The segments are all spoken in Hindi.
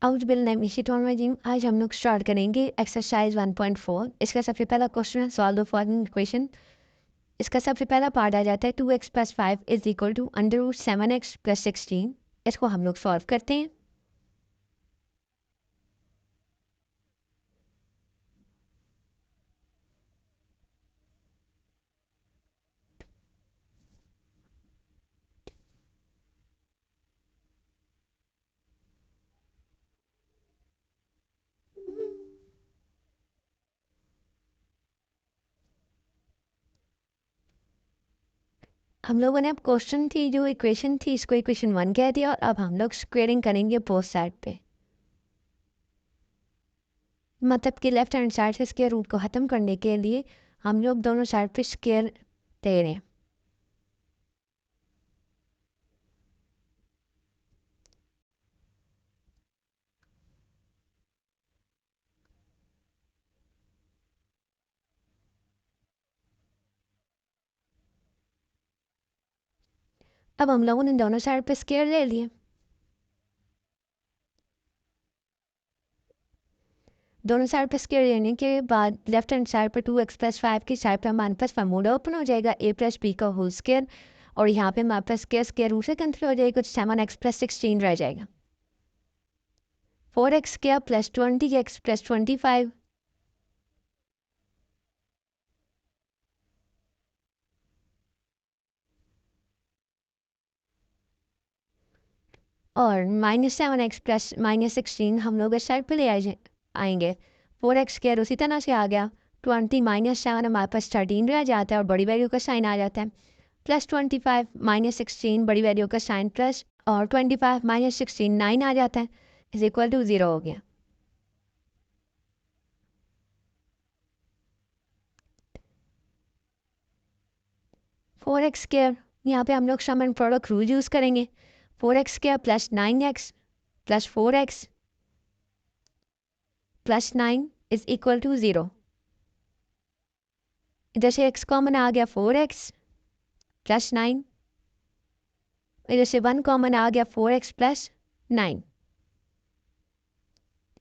आउज़ बिल्लाहि मिनश्शैतानिर्रजीम। आज हम लोग स्टार्ट करेंगे एक्सरसाइज 1.4। इसका सबसे पहला क्वेश्चन है सॉल्व द फॉलोइंग इक्वेशन। इसका सबसे पहला पार्ट आ जाता है 2x + 5 = √7x + 16। इसको हम लोग सॉल्व करते हैं। हम लोगों ने अब क्वेश्चन थी जो इक्वेशन थी इसको इक्वेशन 1 कह दिया और अब हम लोग स्क्वेयरिंग करेंगे बोथ साइड पे। मतलब कि लेफ्ट हैंड साइड से स्क्वायर रूट को ख़त्म करने के लिए हम लोग दोनों साइड पे स्क्वायर दे रहे हैं। अब हम लोगों ने दोनों साइड पे स्क्वायर ले लिए। दोनों साइड पे स्क्वायर लेने के बाद लेफ्ट हैंड साइड पर 2x + 5 की साइड पर हमारे पास फार्मूला ओपन हो जाएगा a + b का होल स्क्वायर और यहाँ पे हमारे पास स्क्वायर रूट से कैंसिल हो जाएगा, कुछ 7x + 16 रह जाएगा। 4x + 20x + 25 और -7x + -16 हम लोग इस साइड पे ले आएंगे। 4x² उसी तरह से आ गया। 20 - 7 हमारे पास 13 रह जाता है और बड़ी वैल्यू का साइन आ जाता है। +25 - 16 बड़ी वैल्यू का साइन प्लस और 25 - 16 9 आ जाता है = 0 हो गया। फोर एक्स स्क्वायर यहाँ पे हम लोग सम एंड प्रोडक्ट रूल यूज़ करेंगे। 4x² + 9x + 4x + 9 = 0। इधर से x कॉमन आ गया 4x + 9, इधर से 1 कॉमन आ गया 4x + 9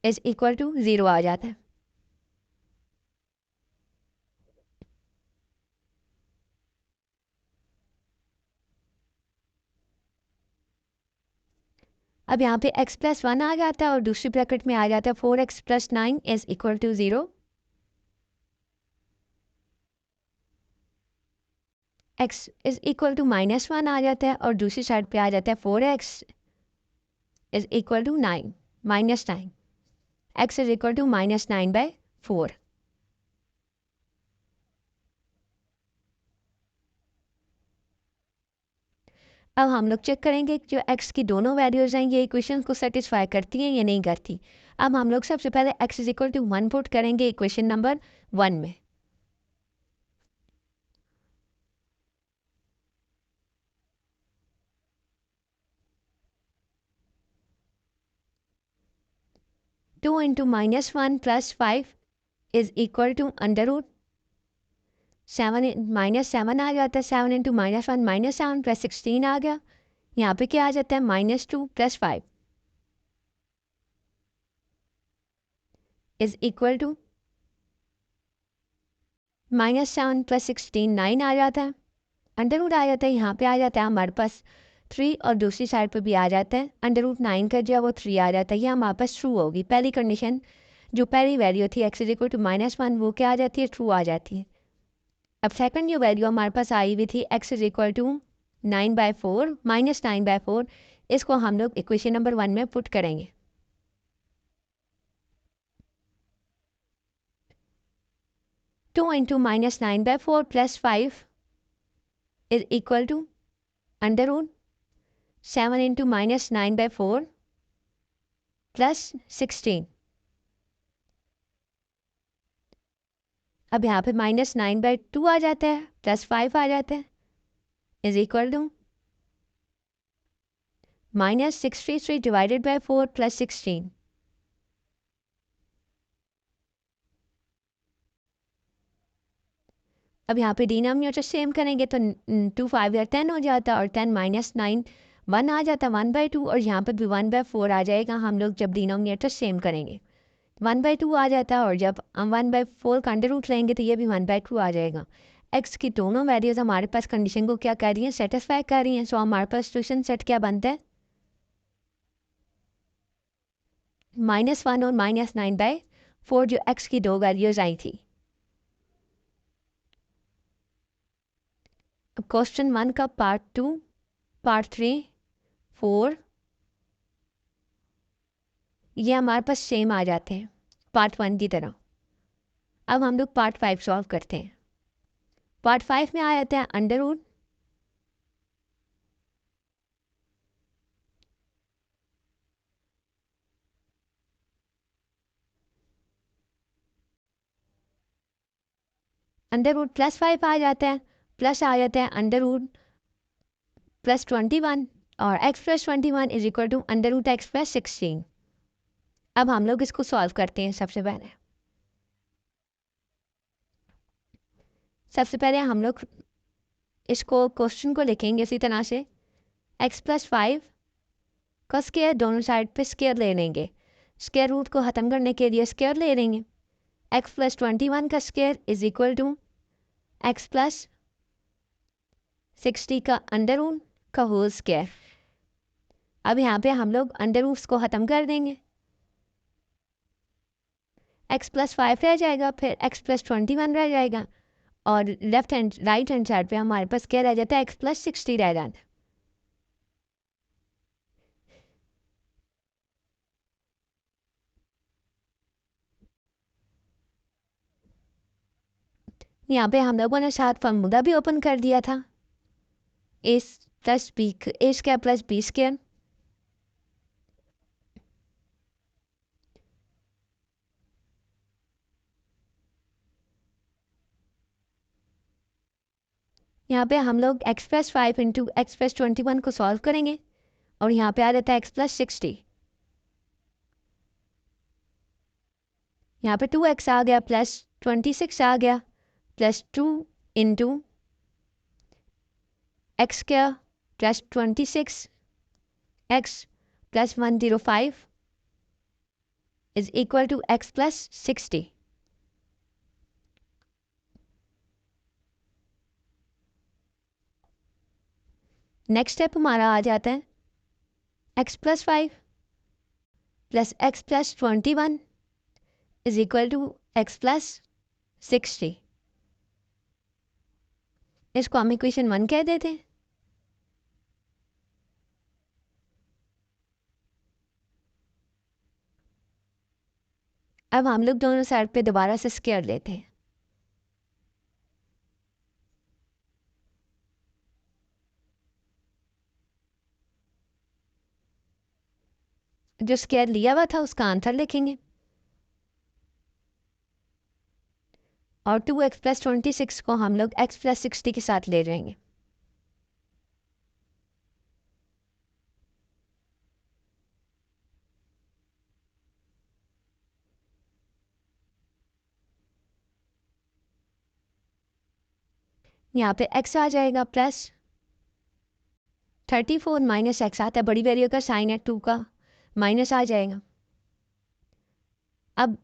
= 0 आ जाता है। अब यहाँ पे x + 1 आ जाता है और दूसरी ब्रैकेट में आ जाता है 4x + 9 = 0। x = -1 आ जाता है और दूसरी साइड पे आ जाता है 4x = 9 -9 x = -9/4। अब हम लोग चेक करेंगे कि जो x की दोनों वैल्यूज़ हैं ये इक्वेशन को सेटिस्फाई करती हैं या नहीं करती। अब हम लोग सबसे पहले x = 1 पुट करेंगे इक्वेशन नंबर 1 में। टू इंटू -1 + 5 = √7 -7 आ जाता है। 7 × -1 -7 + 16 आ गया। यहाँ पे क्या आ जाता है -2 + 5 = -7 + 16 9 आ जाता है। अंडर आ जाता है। यहाँ पे आ जाता है हमारे पास 3 और दूसरी साइड पे भी आ जाता है √9 का जो है वो 3 आ जाता है। ये हमारे पास ट्रू होगी। पहली कंडीशन जो पहली वैल्यू थी x = -1 वो क्या आ जाती है ट्रू आ जाती है। अब सेकंड जो वैल्यू हमारे पास आई हुई थी x = 9/4 -9/4 इसको हम लोग इक्वेशन नंबर 1 में पुट करेंगे। Two into -9/4 + 5 = √7 × -9/4 + 16। अब यहाँ पे -9/2 आ जाता है +5 आ जाता है = -63 डिवाइडेड बाय 4 + 16। अब यहाँ पे डिनोमिनेटर सेम करेंगे तो 2 5 या 10 हो जाता है और 10 - 9 1 आ जाता है 1/2 और यहाँ पर भी 1/4 आ जाएगा हम लोग जब डिनोमिनेटर सेम करेंगे। 1/2 आ जाता है और जब हम 1/4 का अंडर रूट लेंगे तो ये भी 1/2 आ जाएगा। एक्स की दोनों वैल्यूज़ हमारे पास कंडीशन को क्या कर रही हैं, सेटिस्फाई कर रही हैं। सो हमारे पास सॉल्यूशन सेट क्या बनता है, -1 और -9/4 जो एक्स की दो वैल्यूज़ आई थी। अब क्वेश्चन 1 का पार्ट 2, पार्ट 3, 4 ये हमारे पास सेम आ जाते हैं पार्ट 1 की तरह। अब हम लोग पार्ट 5 सॉल्व करते हैं। पार्ट 5 में आ जाते हैं अंडर रूट +5 आ जाता है, प्लस आ जाता है अंडर रूट +21 और x + 21 is equal to under root x + 16। अब हम लोग इसको सॉल्व करते हैं। सबसे पहले हम लोग इसको क्वेश्चन को लिखेंगे इसी तरह से, x + 5 का स्क्वायर दोनों साइड पे स्क्वायर ले लेंगे। स्क्वायर रूट को ख़त्म करने के लिए स्क्वायर ले लेंगे। x + 21 का square is equal to x + 60 का अंडर रूट का होल स्क्वायर। अब यहाँ पे हम लोग अंडर रूट्स को ख़त्म कर देंगे। x + 5 रह जाएगा, फिर x + 21 रह जाएगा और राइट हैंड साइड पे हमारे पास क्या रह जाता है, x + 60 रह जाता है। यहाँ पे हम लोगों ने साथ फॉर्मूला भी ओपन कर दिया था, a + b + b²। यहाँ पे हम लोग x + 5 इंटू x + 21 को सॉल्व करेंगे और यहाँ पे आ जाता है x + 60। यहाँ पे 2x आ गया प्लस 26 आ गया +2 into x² + 26 x + 105 is equal to x + 60। Next step हमारा आ जाता है x + 5 + x + 21 is equal to x + 60। इसको हम इक्वेशन 1 कह देते हैं। अब हम लोग दोनों साइड पे दोबारा से स्क्वायर लेते हैं। जो स्क्वायर लिया हुआ था उसका आंसर लिखेंगे और 2x + 26 को हम लोग x + 60 के साथ ले जाएंगे। यहाँ पे x आ जाएगा +34 - x आता है, बड़ी वैल्यू का साइन है 2 का माइनस आ जाएगा। अब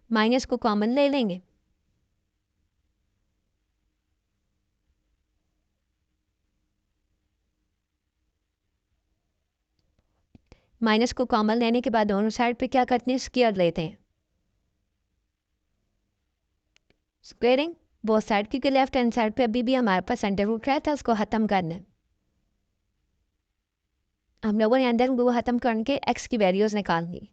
माइनस को कॉमन ले लेंगे। माइनस को कॉमन लेने के बाद दोनों साइड पे क्या करते हैं, स्क्वायर लेते हैं। स्क्वेयरिंग बोथ साइड, क्योंकि लेफ्ट हैंड साइड पे अभी भी हमारे पास अंडर रूट रहता है, उसको ख़त्म करना है। हम लोगों ने अंडर रूट ख़त्म करके x की वैल्यूज़ निकाल दी।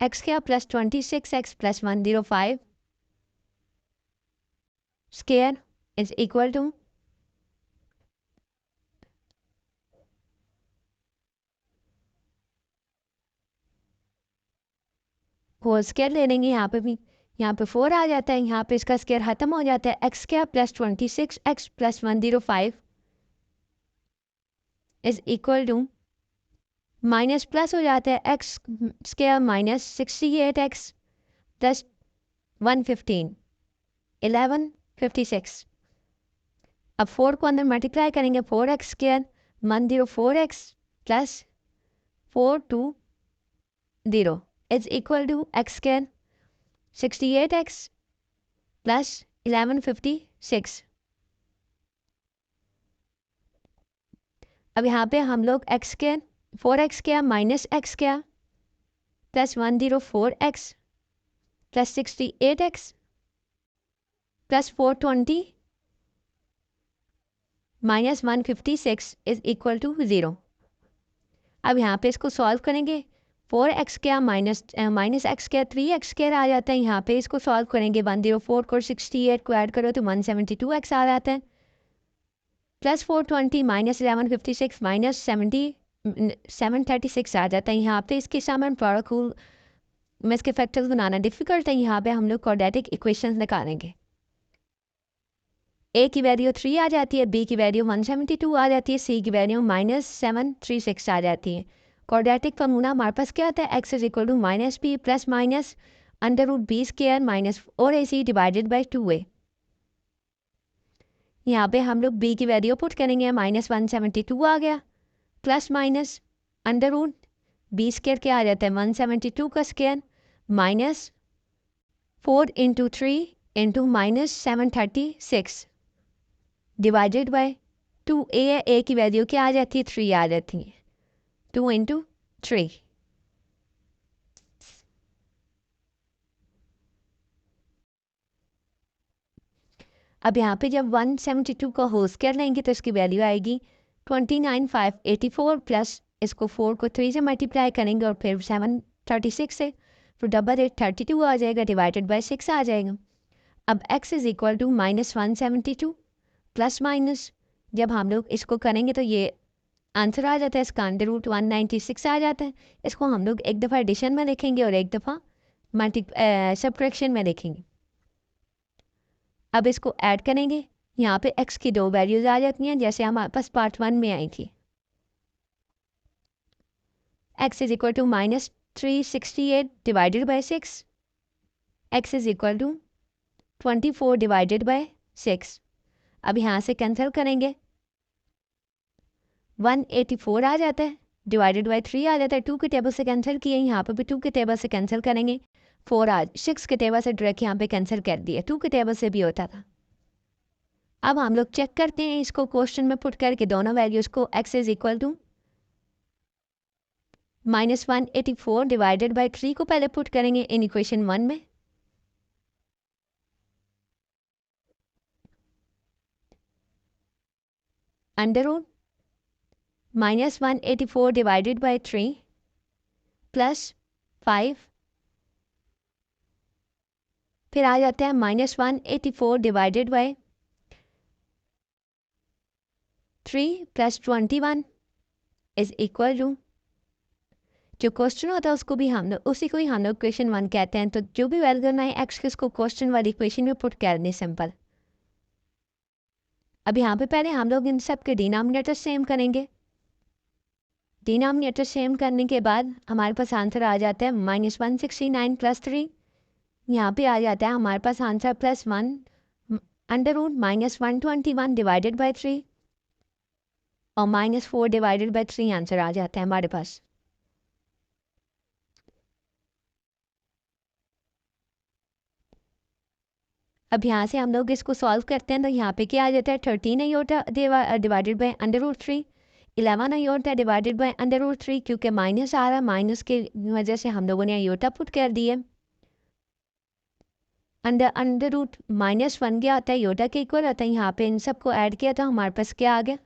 x क्या +26 x + 105 square is equal to whole square ले लेंगे। यहाँ पे भी यहाँ पे 4 आ जाता है, यहाँ पे इसका स्क्वायर ख़त्म हो जाता है। x क्या +26 x + 105 is equal to minus plus हो जाता है x square minus 68x plus 115 1156। अब 4 को अंदर मल्टीप्लाई करेंगे 4x square 104x plus 420 is equal to x square 68x plus 1156। अब यहाँ पे हम लोग x square 4x square minus x square plus 104x plus 68x plus 420 minus 156 is equal to 0। अब यहाँ पे इसको सॉल्व करेंगे 4x square minus x square 3x square आ जाता है। यहाँ पे इसको सॉल्व करेंगे 104 को 68 को ऐड करो तो 172x आ जाता है प्लस 420 माइनस 1156 माइनस 736 आ जाता है। यहाँ पे इसके सामने प्रोडक्ट में इसके फैक्टर्स बनाना डिफिकल्ट है। यहाँ पे हम लोग क्वाड्रेटिक इक्वेशंस निकालेंगे। ए की वैल्यू 3 आ जाती है, बी की वैल्यू 172 आ जाती है, सी की वैल्यू माइनस 736 आ जाती है। क्वाड्रेटिक फार्मूला हमारे पास क्या आता है, x is equal to minus B plus minus under root B square minus 4ac divided by 2a। यहाँ पे हम लोग बी की वैल्यू पुट करेंगे, माइनस 172 आ गया plus minus under root B square क्या आ जाता है 172 का square minus 4 into 3 into minus 736 divided by 2a। A की वैल्यू क्या आ जाती है 3 आ जाती है 2 इंटू 3। अब यहाँ पे जब 172 का होल स्क्वायर लेंगे तो इसकी वैल्यू आएगी 29584 प्लस इसको 4 को 3 से मल्टीप्लाई करेंगे और फिर 736 से तो 8832 आ जाएगा डिवाइडेड बाय 6 आ जाएगा। अब x is equal to minus 172 plus minus जब हम लोग इसको करेंगे तो ये आंसर आ जाता है, इसका अंडर रूट 196 आ जाता है। इसको हम लोग एक दफ़ा एडिशन में लिखेंगे और एक दफ़ा सब्ट्रैक्शन में लिखेंगे। अब इसको ऐड करेंगे, यहाँ पे x की 2 वैल्यूज़ आ जाती हैं जैसे हमारे पास पार्ट 1 में आई थी। x is equal to minus 368 divided by 6, x is equal to 24 divided by 6। अब यहाँ से कैंसिल करेंगे 184 आ जाता है डिवाइडेड बाई 3 आ जाता है। 2 के टेबल से कैंसिल किए, यहाँ पे भी 2 के टेबल से कैंसिल करेंगे। 6 के टेबल से डायरेक्ट यहाँ पे कैंसिल कर दिया, 2 के टेबल से भी होता था। अब हम लोग चेक करते हैं इसको क्वेश्चन में पुट करके दोनों वैल्यूज़ को। x is equal to minus 184 divided by 3 को पहले पुट करेंगे इन इक्वेशन 1 में, under root minus 184 divided by 3 plus 5 फिर आ जाता है minus 184 divided by 3 plus 21 is equal to जो क्वेश्चन होता है उसको भी हम लोग उसी को ही हम लोग क्वेश्चन 1 कहते हैं। तो जो भी वैल्यू करना है एक्स के उसको क्वेश्चन वाली इक्वेशन में पुट कर दें सिंपल। अब यहाँ पे पहले हम लोग इन सब के डिनोमिनेटर सेम करेंगे। डिनोमिनेटर सेम करने के बाद हमारे पास आंसर आ जाता है माइनस 169 प्लस 3। यहाँ पे आ जाता है हमारे पास answer plus 1 under root minus 121 divided by 3 और माइनस 4 डिवाइडेड बाई 3 आंसर आ जाता है हमारे पास। अब यहाँ से हम लोग इसको सॉल्व करते हैं तो यहाँ पे क्या आ जाता है 13 iota divided by under root 3, 11 iota divided by under root 3। क्योंकि माइनस आ रहा है माइनस की वजह से हम लोगों ने आयोटा पुट कर दिए। अंडर रूट माइनस 1 क्या आता है आयोटा के इक्वल आता है। यहाँ पे इन सबको ऐड किया तो हमारे पास क्या आ गया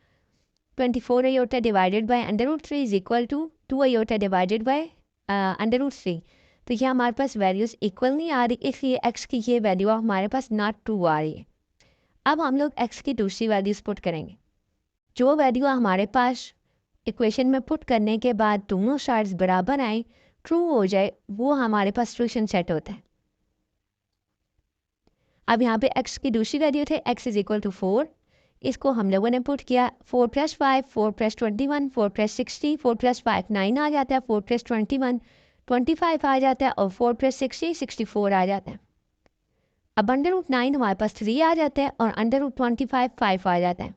24 iota divided by under root 3 is equal to 2 iota divided by under root 3। तो ये हमारे पास वैल्यूज़ इक्वल नहीं आ रही, इसलिए x की ये वैल्यू हमारे पास नॉट ट्रू आ रही है। अब हम लोग x की दूसरी वैल्यूज़ पुट करेंगे। जो वैल्यू हमारे पास इक्वेशन में पुट करने के बाद दोनों साइड्स बराबर आए ट्रू हो जाए वो हमारे पास सोल्यूशन सेट होता है। अब यहाँ पे x की दूसरी वैल्यू थे x इज इक्वल टू 4, इसको हम लोगों ने पुट किया 4 + 5 4 + 21 4 + 60 4 + 5 9 आ जाता है, 4 + 21 25 आ जाता है और 4 + 60 64 आ जाता है। अब √9 हमारे पास 3 आ जाता है और √25 5 आ जाता है,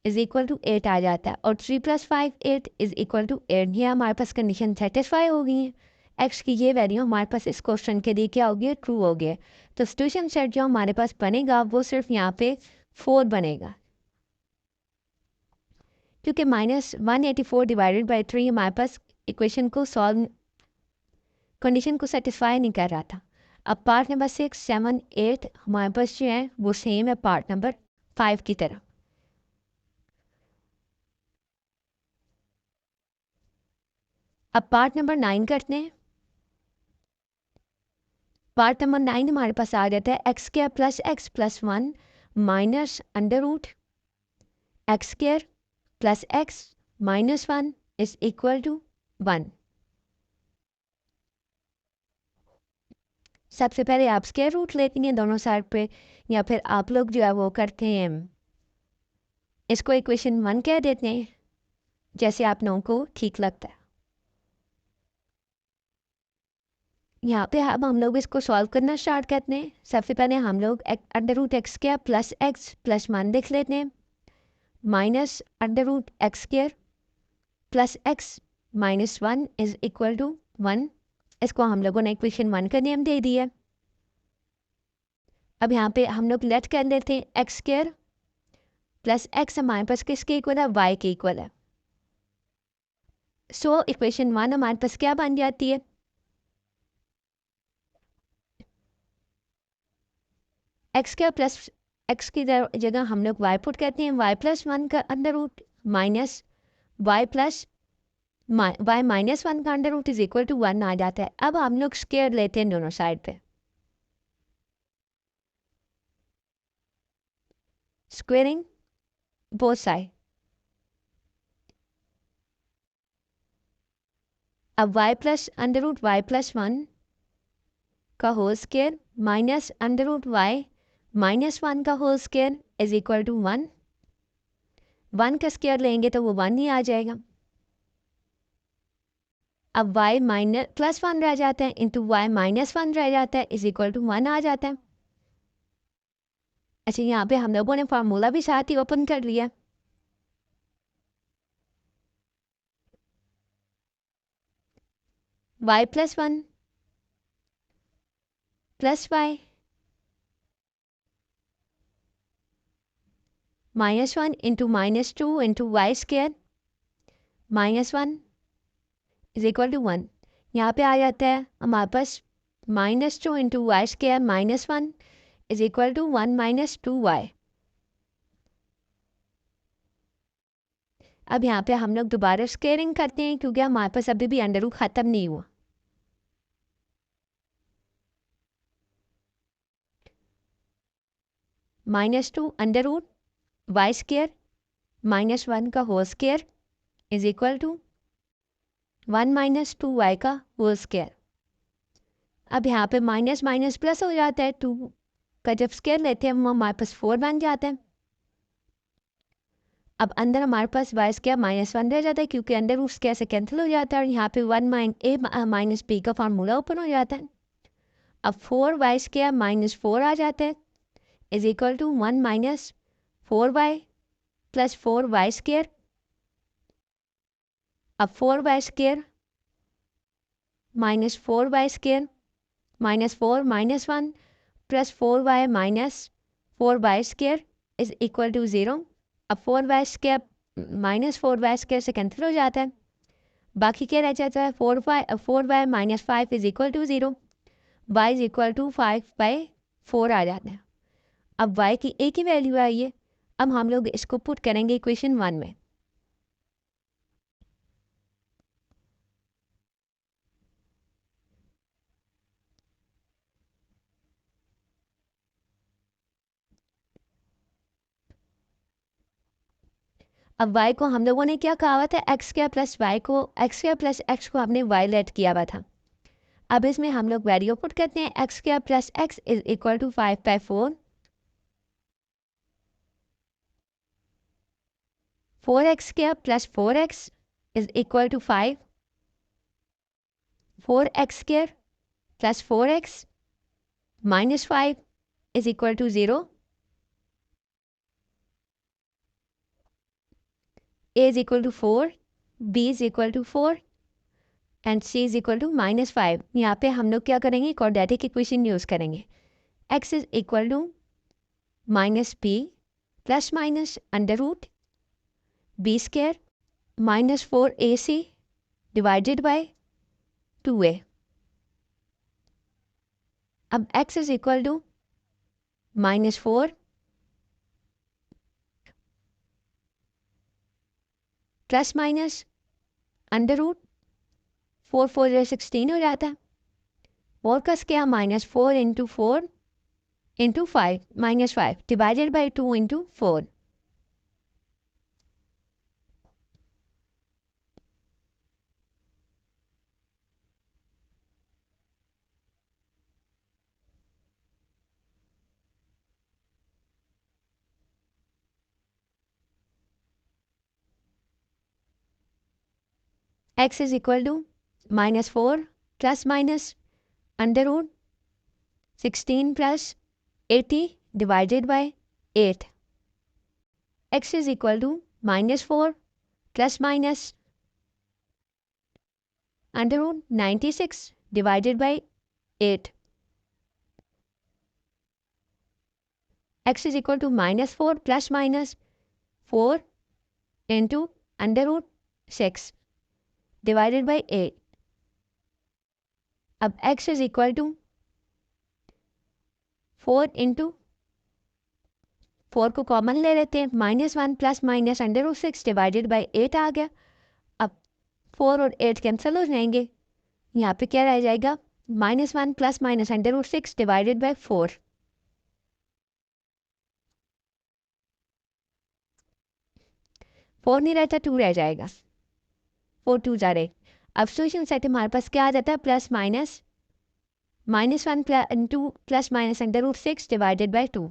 इज इक्वल टू 8 आ जाता है और 3 + 5 8 इज इक्वल टू 8। ये हमारे पास कंडीशन सेटिस्फाई हो गई है। एक्स की ये वैल्यू हमारे पास इस क्वेश्चन के लिए क्या होगी, ट्रू हो गया। तो सिचुएशन सेट जो हमारे पास बनेगा वो सिर्फ यहाँ पे 4 बनेगा, क्योंकि -184 डिवाइडेड बाई 3 हमारे पास इक्वेशन को सॉल्व कंडीशन को सेटिस्फाई नहीं कर रहा था। अब पार्ट नंबर 6 7 8 हमारे पास जो है वो सेम है पार्ट नंबर 5 की तरह। अब पार्ट नंबर 9 करते हैं। पार्ट नंबर 9 हमारे पास आ जाता है x² + x + 1 minus √x² + x - 1 is equal to 1। सबसे पहले आप स्क्वायर रूट लेती हैं दोनों साइड पे, या फिर आप लोग जो है वो करते हैं इसको इक्वेशन 1 कह देते हैं, जैसे आप लोगों को ठीक लगता है। यहाँ पे अब हम लोग इसको सॉल्व करना स्टार्ट करते हैं। सबसे पहले हम लोग √x² + x + 1 लिख लेते हैं, minus √x² + x - 1 is equal to 1। इसको हम लोगों ने इक्वेशन 1 का नेम दे दिया। अब यहाँ पे हम लोग लेट कर लेते हैं x² + x हमारे पास किसके इक्वल है, y के इक्वल है। सो इक्वेशन 1 हमारे पास क्या बन जाती है, x² + x की जगह हम लोग y पुट करते हैं, y + 1 का under root minus y + y - 1 का under root is equal to 1 आ जाता है। अब हम लोग स्क्वायर लेते हैं दोनों साइड पे, स्क्वेयरिंग बोथ साइड। अब y + y + 1 का होल स्क्वायर माइनस √y - 1 का whole square is equal to 1। 1 का स्क्वायर लेंगे तो वो 1 ही आ जाएगा। अब y + 1 रह जाता है इंटू y - 1 रह जाता है इज इक्वल टू 1 आ जाता है। अच्छा, यहाँ पे हम लोगों ने फार्मूला भी साथ ही ओपन कर लिया। y + 1 + y -1 into -2 into y square -1 is equal to 1। यहाँ पे आ जाता है हमारे पास -2 into Y square -1 is equal to 1 - 2y। अब यहाँ पे हम लोग दोबारा स्क्वायरिंग करते हैं, क्योंकि हमारे पास अभी भी अंडर रूट ख़त्म नहीं हुआ। -2 अंडर रूट वाई स्क्वायर -1 का whole square is equal to 1 - 2y का होल स्क्वायर। अब यहाँ पे माइनस माइनस प्लस हो जाता है, 2 का जब स्क्वायर लेते हैं वो हमारे पास 4 बन जाता है। अब अंदर हमारे पास वाई स्क्वायर -1 रह जाता है, क्योंकि अंदर रूट स्क्वायर से कैंसिल हो जाता है और यहाँ पे 1 - b का फार्मूला ओपन हो जाता है। अब 4y स्क्वायर -4 आ जाता है is equal to 1 - 4y + 4y square. अब 4y square -4y square -4 - 1 + 4y - 4y square is equal to 0। अब 4y स्क्वायर -4y स्क्वायर से कैंसिल हो जाता है, बाकी क्या रह जाता है 4y - 5 is equal to 0। y is equal to 5/4 आ जाता है। अब y की एक ही वैल्यू आई है। अब हम लोग इसको पुट करेंगे इक्वेशन 1 में। अब y को हम लोगों ने क्या कहा हुआ था, x² + y को x² + x को हमने y लेट किया हुआ था। अब इसमें हम लोग वैल्यू पुट करते हैं, x² + x is equal to 5/4 4x square plus 4x is equal to 5. 4x square plus 4x minus 5 is equal to 0. A is equal to 4, B is equal to 4 and C is equal to -5. यहाँ पे हम लोग क्या करेंगे, क्वाड्रेटिक इक्वेशन यूज़ करेंगे. x is equal to -b plus minus under root b square -4ac divided by 2a. अब x is equal to -4 plus minus under root 4 4 16 हो जाता है. 4 का square -4 into 4 into 5 -5 divided by 2 into 4. x is equal to -4 plus minus under root 16 plus 80 divided by 8. X is equal to -4 plus minus under root 96 divided by 8. X is equal to -4 plus minus 4 into under root 6 divided by 8. अब x is equal to 4 into 4 को कॉमन ले लेते हैं, -1 plus minus under root 6 divided by 8 आ गया. अब 4 और 8 कैंसिल हो जाएंगे. यहाँ पे क्या रह जाएगा, -1 plus minus under root 6 divided by 4. Four नहीं रहता, 2 रह जाएगा. 4 2 जा रहे. अब सोल्यूशन सेट हमारे पास क्या आ जाता है, +- -1 into plus minus under root 6 divided by 2.